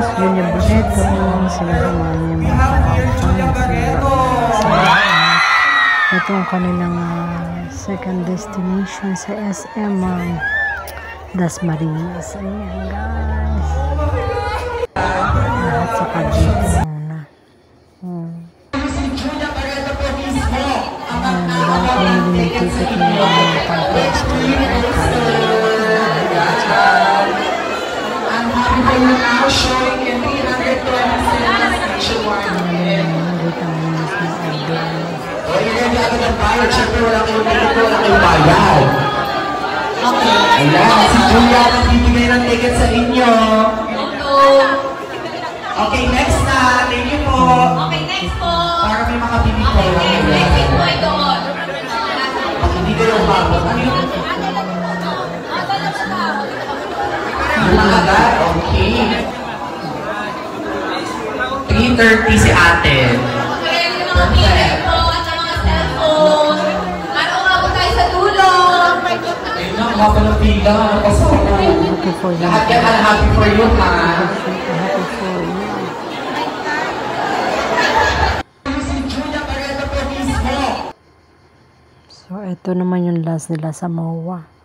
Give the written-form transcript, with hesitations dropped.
guys, Julia Barreto, sinasamahan niya mga kapatid. Ito ang kanilang second destination sa SM Dasmariñas. Ayan guys. Lahat sa Cavite muna. Ayan, lahat yung binitiket ng mga ayan, si Julia nagbibigay ng ticket sa inyo. Okay, next na. Thank you po. Okay, next po. Para may makabili po. Next po ay doon. Pag hindi kayo umabot, ano yun? Agad? Okay. 3:30 si ate. Okay, yung mga picture po at sa mga cellphone. Ano umabot tayo sa dulo? Ayun na, mga palapila. happy for you. Lahat yan, happy for you, ha? Happy for you. So, ito naman yung last nila sa MOA.